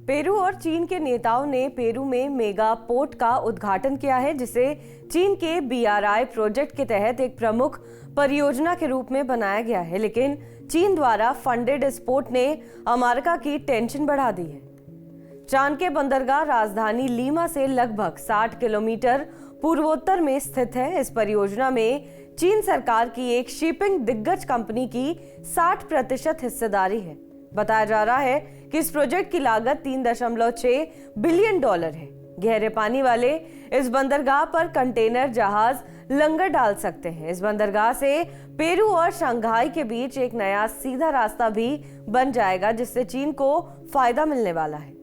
Peru और चीन के नेताओं ने पेरू में मेगा पोर्ट का उद्घाटन किया है, जिसे चीन के BRI प्रोजेक्ट के तहत एक प्रमुख परियोजना के रूप में बनाया गया है। लेकिन चीन द्वारा फंडेड इस पोर्ट ने अमेरिका की टेंशन बढ़ा दी है। चाणक्य बंदरगाह राजधानी लीमा से लगभग 60 किलोमीटर पूर्वोत्तर में स्थित है। इस परियोजना में चीन सरकार की एक शिपिंग दिग्गज कंपनी की 60% हिस्सेदारी है। बताया जा रहा है कि इस प्रोजेक्ट की लागत $3.6 बिलियन है। गहरे पानी वाले इस बंदरगाह पर कंटेनर जहाज लंगर डाल सकते हैं। इस बंदरगाह से पेरू और शंघाई के बीच एक नया सीधा रास्ता भी बन जाएगा, जिससे चीन को फायदा मिलने वाला है।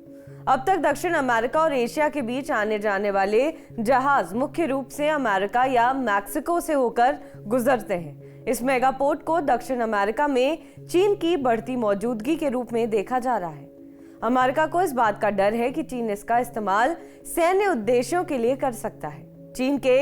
अब तक दक्षिण अमेरिका और एशिया के बीच आने जाने वाले जहाज मुख्य रूप से अमेरिका या मैक्सिको से होकर गुजरते हैं। इस मेगा पोर्ट को दक्षिण अमेरिका में चीन की बढ़ती मौजूदगी के रूप में देखा जा रहा है। अमेरिका को इस बात का डर है कि चीन इसका इस्तेमाल सैन्य उद्देश्यों के लिए कर सकता है। चीन के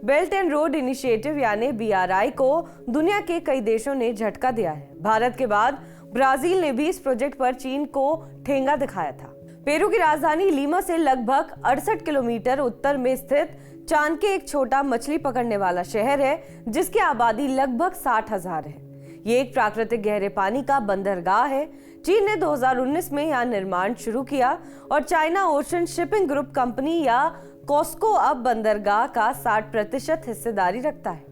बेल्ट एंड रोड इनिशिएटिव यानी BRI को दुनिया के कई देशों ने झटका दिया है। भारत के बाद ब्राजील ने भी इस प्रोजेक्ट पर चीन को ठेंगा दिखाया था। पेरू की राजधानी लीमा से लगभग 68 किलोमीटर उत्तर में स्थित चाणक्य एक छोटा मछली पकड़ने वाला शहर है, जिसकी आबादी लगभग 60,000 है। ये एक प्राकृतिक गहरे पानी का बंदरगाह है। चीन ने 2019 में यहाँ निर्माण शुरू किया और China ocean shipping group company या कॉस्को अब बंदरगाह का 60% हिस्सेदारी रखता है।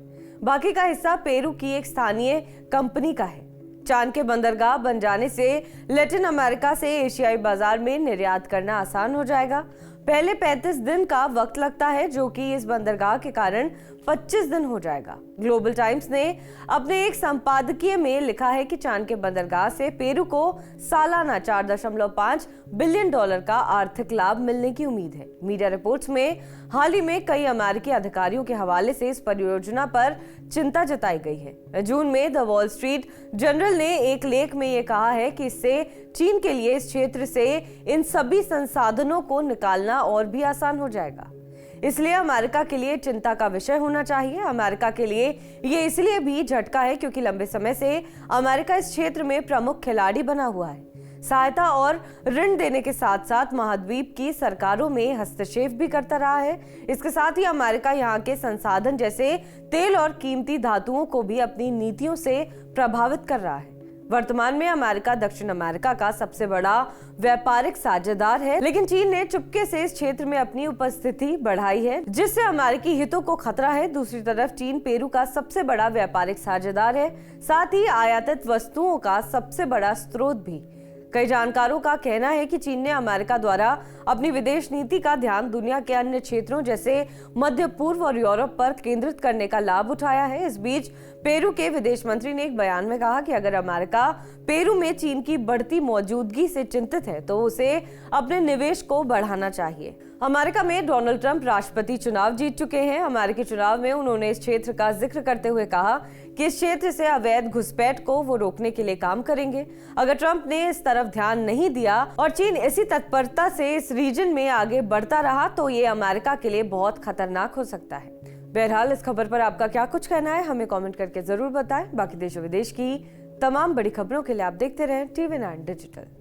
बाकी का हिस्सा पेरू की एक स्थानीय कंपनी का है। चाणक्य बंदरगाह बन जाने से लैटिन अमेरिका से एशियाई बाजार में निर्यात करना आसान हो जाएगा। पहले 35 दिन का वक्त लगता है, जो कि इस बंदरगाह के कारण 25 दिन हो जाएगा। ग्लोबल टाइम्स ने अपने एक संपादकीय में लिखा है कि चाणक्य बंदरगाह से पेरू को सालाना $4.5 बिलियन का आर्थिक लाभ मिलने की उम्मीद है। मीडिया रिपोर्ट्स में हाल ही में कई अमेरिकी अधिकारियों के हवाले से इस परियोजना पर चिंता जताई गई है। जून में द वॉल स्ट्रीट जर्नल ने एक लेख में यह कहा है कि इससे चीन के लिए इस क्षेत्र से इन सभी संसाधनों को निकालना और भी आसान हो जाएगा। इसलिए अमेरिका के लिए चिंता का विषय होना चाहिए। अमेरिका के लिए ये इसलिए भी झटका है क्योंकि लंबे समय से अमेरिका इस क्षेत्र में प्रमुख खिलाड़ी बना हुआ है। सहायता और ऋण देने के साथ साथ महाद्वीप की सरकारों में हस्तक्षेप भी करता रहा है। इसके साथ ही अमेरिका यहाँ के संसाधन जैसे तेल और कीमती धातुओं को भी अपनी नीतियों से प्रभावित कर रहा है। वर्तमान में अमेरिका दक्षिण अमेरिका का सबसे बड़ा व्यापारिक साझेदार है, लेकिन चीन ने चुपके से इस क्षेत्र में अपनी उपस्थिति बढ़ाई है, जिससे अमेरिकी हितों को खतरा है। दूसरी तरफ चीन पेरू का सबसे बड़ा व्यापारिक साझेदार है, साथ ही आयातित वस्तुओं का सबसे बड़ा स्रोत भी। कई जानकारों का कहना है कि चीन ने अमेरिका द्वारा अपनी विदेश नीति का ध्यान दुनिया के अन्य क्षेत्रों जैसे मध्य पूर्व और यूरोप पर केंद्रित करने का लाभ उठाया है। इस बीच पेरू के विदेश मंत्री ने एक बयान में कहा कि अगर अमेरिका पेरू में चीन की बढ़ती मौजूदगी से चिंतित है तो उसे अपने निवेश को बढ़ाना चाहिए। अमेरिका में डोनाल्ड ट्रंप राष्ट्रपति चुनाव जीत चुके हैं। अमेरिकी चुनाव में उन्होंने इस क्षेत्र का जिक्र करते हुए कहा कि इस क्षेत्र से अवैध घुसपैठ को वो रोकने के लिए काम करेंगे। अगर ट्रंप ने इस तरफ ध्यान नहीं दिया और चीन इसी तत्परता से इस रीजन में आगे बढ़ता रहा तो ये अमेरिका के लिए बहुत खतरनाक हो सकता है। बहरहाल इस खबर पर आपका क्या कुछ कहना है, हमें कमेंट करके जरूर बताएं। बाकी देश और विदेश की तमाम बड़ी खबरों के लिए आप देखते रहें TV9 डिजिटल।